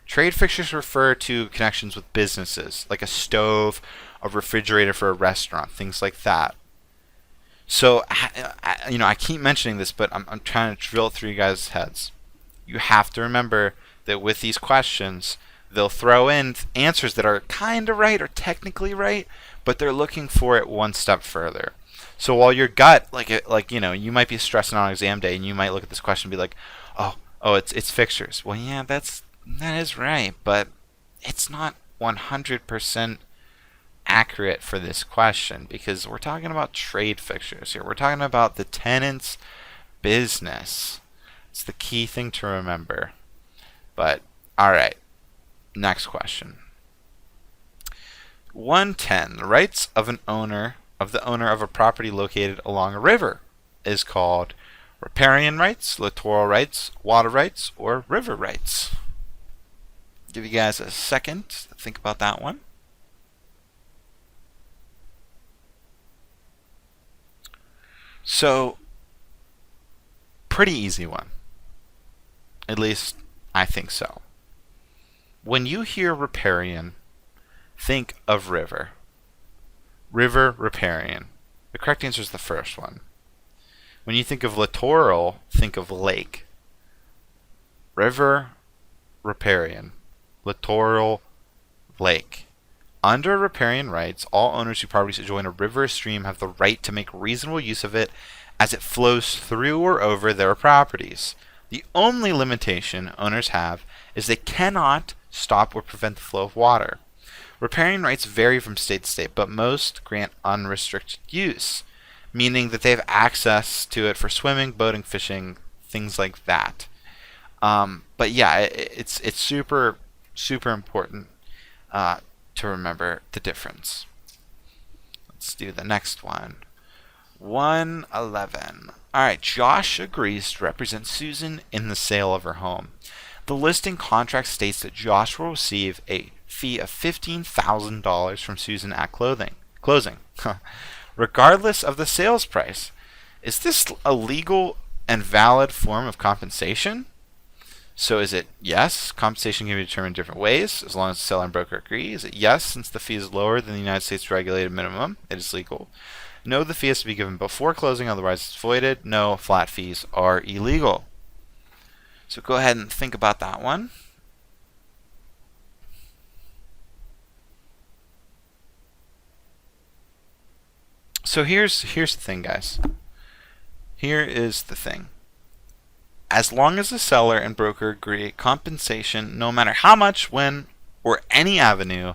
Speaker 1: Trade fixtures refer to connections with businesses, like a stove, a refrigerator for a restaurant, things like that. So, I keep mentioning this, but I'm trying to drill through you guys' heads. You have to remember that with these questions, they'll throw in answers that are kind of right or technically right, but they're looking for it one step further. So while your gut, you might be stressing on exam day, and you might look at this question and be like, it's fixtures. Well, yeah, that is right, but it's not 100% accurate for this question because we're talking about trade fixtures here. We're talking about the tenant's business. It's the key thing to remember. But all right, next question. 110. The rights of the owner of a property located along a river is called riparian rights, littoral rights, water rights, or river rights. Give you guys a second to think about that one. So, pretty easy one. At least, I think so. When you hear riparian, think of river. River, riparian. The correct answer is the first one. When you think of littoral, think of lake. River, riparian. Littoral, lake. Under riparian rights, all owners who properties adjoin a river or stream have the right to make reasonable use of it as it flows through or over their properties. The only limitation owners have is they cannot stop or prevent the flow of water. Riparian rights vary from state to state, but most grant unrestricted use, meaning that they have access to it for swimming, boating, fishing, things like that. But yeah, it's super, super important to remember the difference. Let's do the next one. 111. Alright, Josh agrees to represent Susan in the sale of her home. The listing contract states that Josh will receive a fee of $15,000 from Susan at closing. Regardless of the sales price. Is this a legal and valid form of compensation? So is it yes, compensation can be determined different ways as long as the seller and broker agree? Is it yes, since the fee is lower than the United States regulated minimum, it is legal? No, the fee has to be given before closing, otherwise it's voided. No, flat fees are illegal. So go ahead and think about that one. So here's the thing, guys. Here is the thing. As long as the seller and broker agree, compensation, no matter how much, when, or any avenue,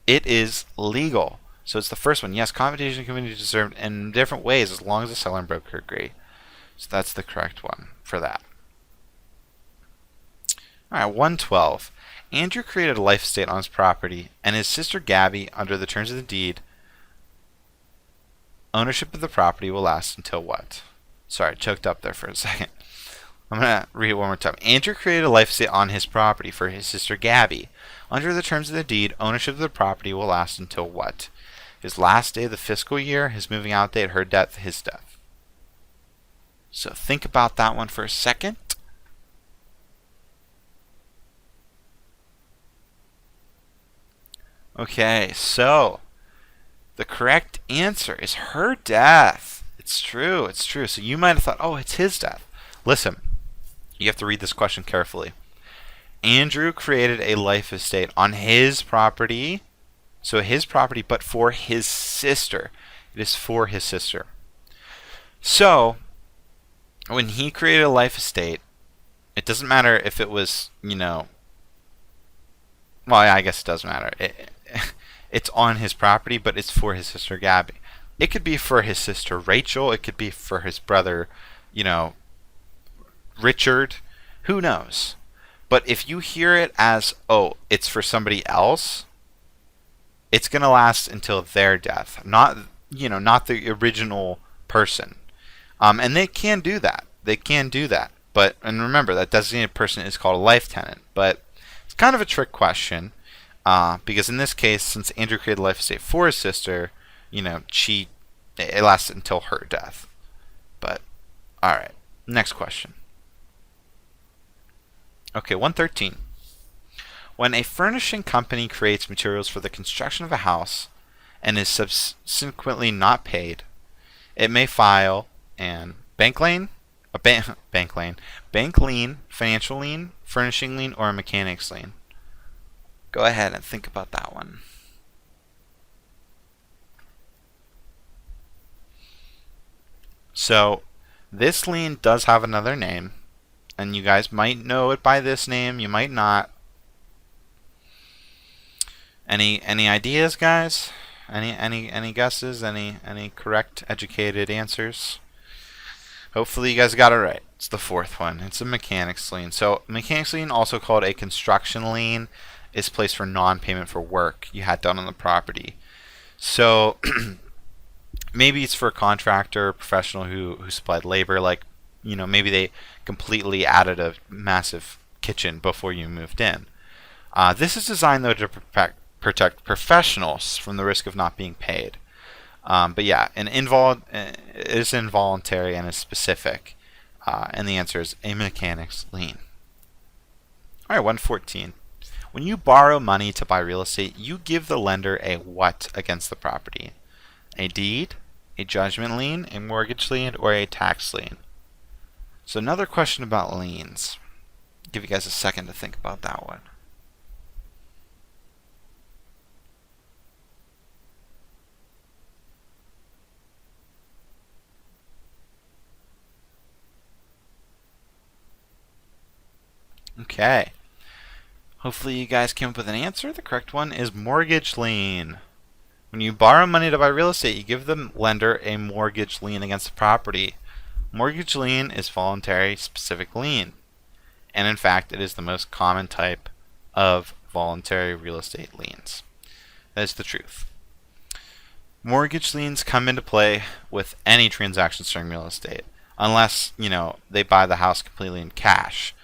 Speaker 1: it is legal. So it's the first one. Yes, compensation can be deserved in different ways as long as the seller and broker agree. So that's the correct one for that. Alright, 112. Andrew created a life estate on his property, and his sister Gabby, under the terms of the deed, ownership of the property will last until what? Sorry, I choked up there for a second. I'm going to read it one more time. Andrew created a life estate on his property for his sister Gabby. Under the terms of the deed, ownership of the property will last until what? His last day of the fiscal year, his moving out date, her death, his death. So think about that one for a second. Okay, so the correct answer is her death. It's true, it's true. So you might have thought, oh, it's his death. Listen, you have to read this question carefully. Andrew created a life estate on his property. So his property, but for his sister. It is for his sister. So when he created a life estate, it doesn't matter if it was, well, yeah, I guess it does matter. It's on his property, but it's for his sister Gabby. It could be for his sister Rachel. It could be for his brother, Richard. Who knows? But if you hear it as, oh, it's for somebody else, it's going to last until their death. Not the original person. And they can do that. But, and remember, that designated person is called a life tenant. But it's kind of a trick question. Because in this case, since Andrew created a life estate for his sister, it lasted until her death. But, alright. Next question. Okay, 113. When a furnishing company creates materials for the construction of a house and is subsequently not paid, it may file an bank lien, financial lien, furnishing lien, or a mechanics lien. Go ahead and think about that one. So, this lien does have another name, and you guys might know it by this name, you might not. Any ideas, guys? Any guesses? Any correct, educated answers? Hopefully you guys got it right. It's the fourth one. It's a mechanics lien. So, mechanics lien, also called a construction lien, is placed for non-payment for work you had done on the property. So maybe it's for a contractor, professional who supplied labor, like, maybe they completely added a massive kitchen before you moved in. This is designed, though, to protect professionals from the risk of not being paid. But yeah, it is involuntary and is specific. And the answer is a mechanics lien. Alright, 114. When you borrow money to buy real estate, you give the lender a what against the property? A deed, a judgment lien, a mortgage lien, or a tax lien? So another question about liens. I'll give you guys a second to think about that one. Okay. Hopefully you guys came up with an answer. The correct one is mortgage lien. When you borrow money to buy real estate, you give the lender a mortgage lien against the property. Mortgage lien is voluntary specific lien. And in fact, it is the most common type of voluntary real estate liens. That is the truth. Mortgage liens come into play with any transactions during real estate. Unless, they buy the house completely in cash.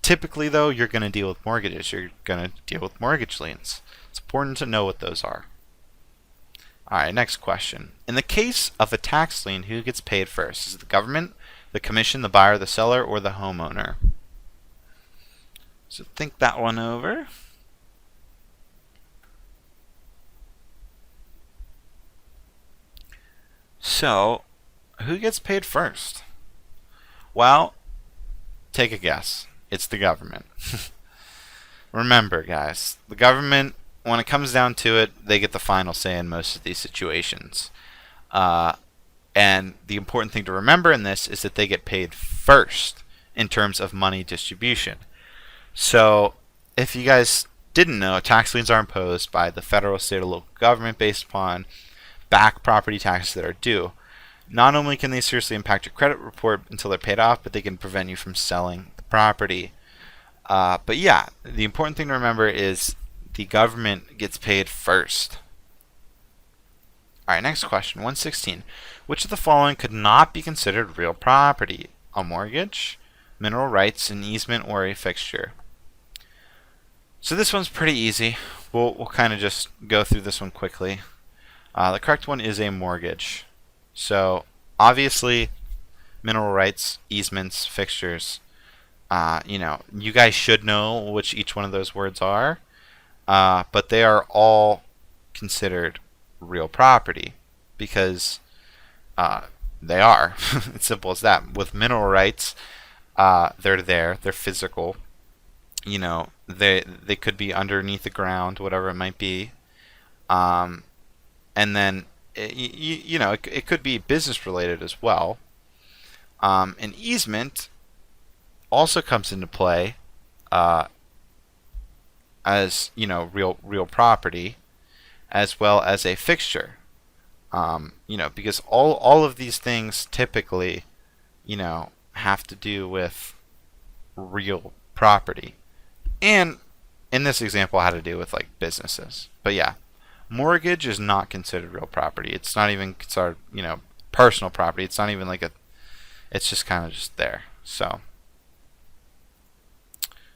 Speaker 1: Typically, though, you're going to deal with mortgages. You're going to deal with mortgage liens. It's important to know what those are. All right, next question. In the case of a tax lien, who gets paid first? Is it the government, the commission, the buyer, the seller, or the homeowner? So think that one over. So, who gets paid first? Well, take a guess. It's the government. Remember, guys, the government, when it comes down to it, they get the final say in most of these situations. And the important thing to remember in this is that they get paid first in terms of money distribution. So, if you guys didn't know, tax liens are imposed by the federal, state, or local government based upon back property taxes that are due. Not only can they seriously impact your credit report until they're paid off, but they can prevent you from selling the property. But yeah, the important thing to remember is the government gets paid first. Alright, next question, 116. Which of the following could not be considered real property? A mortgage, mineral rights, an easement, or a fixture? So this one's pretty easy. We'll kind of just go through this one quickly. The correct one is a mortgage. So obviously, mineral rights, easements, fixtures, you guys should know which each one of those words are, but they are all considered real property because they are. It's simple as that. With mineral rights, they're physical. They could be underneath the ground, whatever it might be. And then it could be business related as well. An easement also comes into play as real property, as well as a fixture. Because all of these things typically have to do with real property, and in this example, had to do with like businesses. But yeah, mortgage is not considered real property. It's not even considered personal property. It's not even like it's just kind of just there. So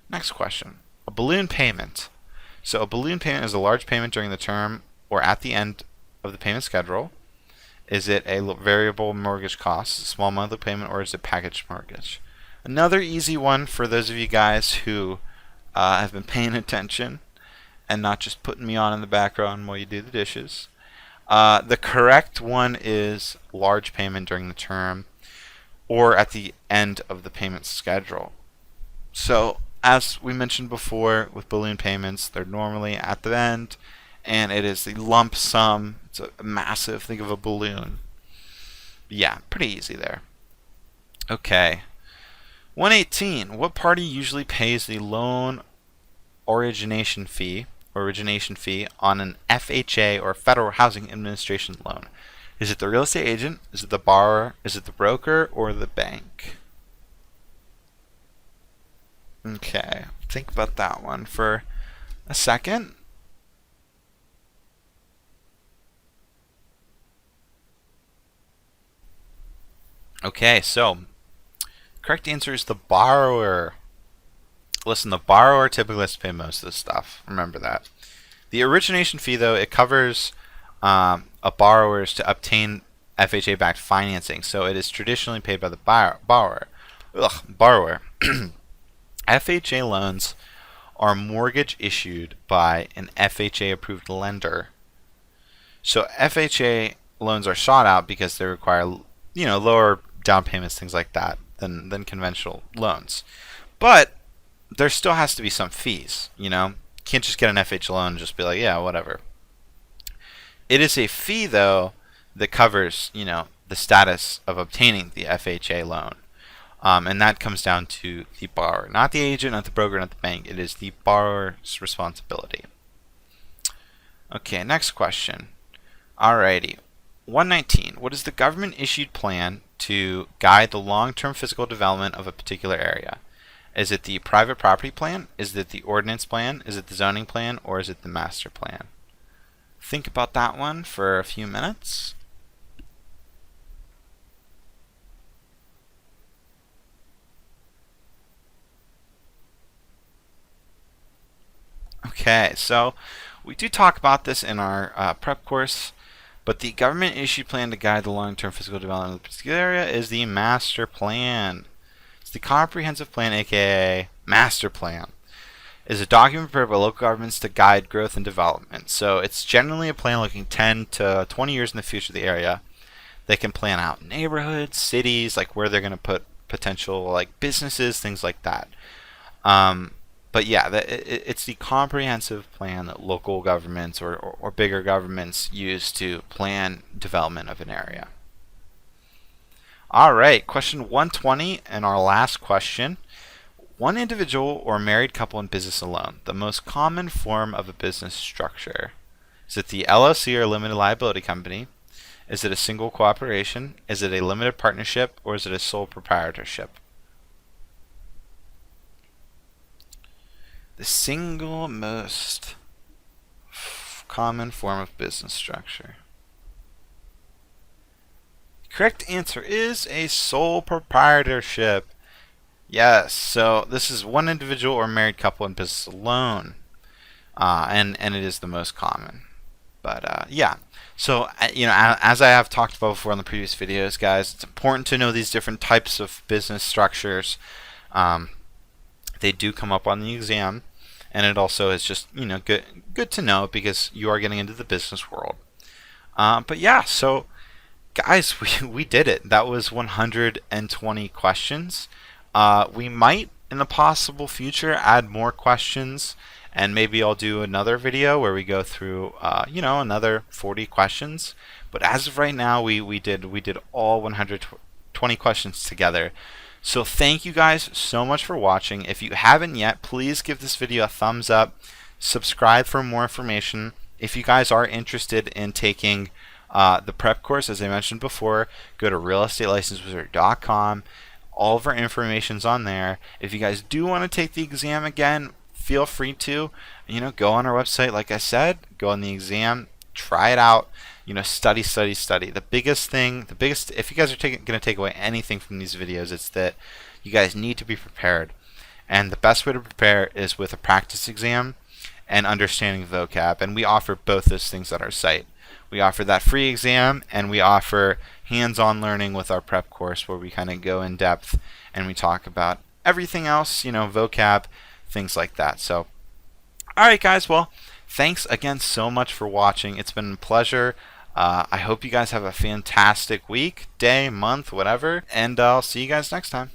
Speaker 1: next question. A balloon payment. So a balloon payment is a large payment during the term or at the end of the payment schedule. Is it a variable mortgage cost, a small monthly payment, or is it package mortgage? Another easy one for those of you guys who have been paying attention and not just putting me on in the background while you do the dishes. The correct one is large payment during the term or at the end of the payment schedule. So as we mentioned before, with balloon payments, they're normally at the end, and it is the lump sum. It's a massive, think of a balloon. Yeah, pretty easy there. Okay. 118. What party usually pays the loan origination fee on an FHA or Federal Housing Administration loan? Is it the real estate agent? Is it the borrower? Is it the broker or the bank? Okay, think about that one for a second. Okay, so correct answer is the borrower. Listen, the borrower typically has to pay most of this stuff. Remember that. The origination fee, though, it covers borrowers to obtain FHA-backed financing, so it is traditionally paid by the borrower. FHA loans are mortgage issued by an FHA-approved lender. So FHA loans are sought out because they require, lower down payments, things like that, than conventional loans. But there still has to be some fees. You can't just get an FHA loan and just be like, yeah, whatever. It is a fee, though, that covers, the status of obtaining the FHA loan. And that comes down to the borrower, not the agent, not the broker, not the bank. It is the borrower's responsibility. Okay, next question. Alrighty. 119. What is the government-issued plan to guide the long-term physical development of a particular area? Is it the private property plan? Is it the ordinance plan? Is it the zoning plan? Or is it the master plan? Think about that one for a few minutes. Okay, so we do talk about this in our prep course, but the government issued plan to guide the long-term physical development of the particular area is the master plan. It's the comprehensive plan, aka master plan. Is a document prepared by local governments to guide growth and development. So it's generally a plan looking 10 to 20 years in the future of the area. They can plan out neighborhoods, cities, like where they're going to put potential like businesses, things like that. But yeah, it's the comprehensive plan that local governments or bigger governments use to plan development of an area. All right, question 120 and our last question. One individual or married couple in business alone, the most common form of a business structure. Is it the LLC or limited liability company? Is it a single cooperation? Is it a limited partnership? Or is it a sole proprietorship? The single most common form of business structure. The correct answer is a sole proprietorship. Yes, so this is one individual or married couple in business alone, and it is the most common. But yeah, so as I have talked about before in the previous videos, guys, it's important to know these different types of business structures. They do come up on the exam, and it also is just good to know because you are getting into the business world. But yeah, so guys, we did it. That was 120 questions. We might, in the possible future, add more questions, and maybe I'll do another video where we go through, another 40 questions. But as of right now, we did all 120 questions together. So thank you guys so much for watching. If you haven't yet, please give this video a thumbs up. Subscribe for more information. If you guys are interested in taking the prep course, as I mentioned before, go to realestatelicencewizard.com. All of our information's on there. If you guys do want to take the exam again, feel free to, go on our website. Like I said, go on the exam, try it out. Study. The biggest, if you guys are going to take away anything from these videos, it's that you guys need to be prepared. And the best way to prepare is with a practice exam and understanding vocab. And we offer both those things at our site. We offer that free exam, and we offer hands-on learning with our prep course where we kind of go in depth and we talk about everything else, vocab, things like that. So, all right, guys. Well, thanks again so much for watching. It's been a pleasure. I hope you guys have a fantastic week, day, month, whatever, and I'll see you guys next time.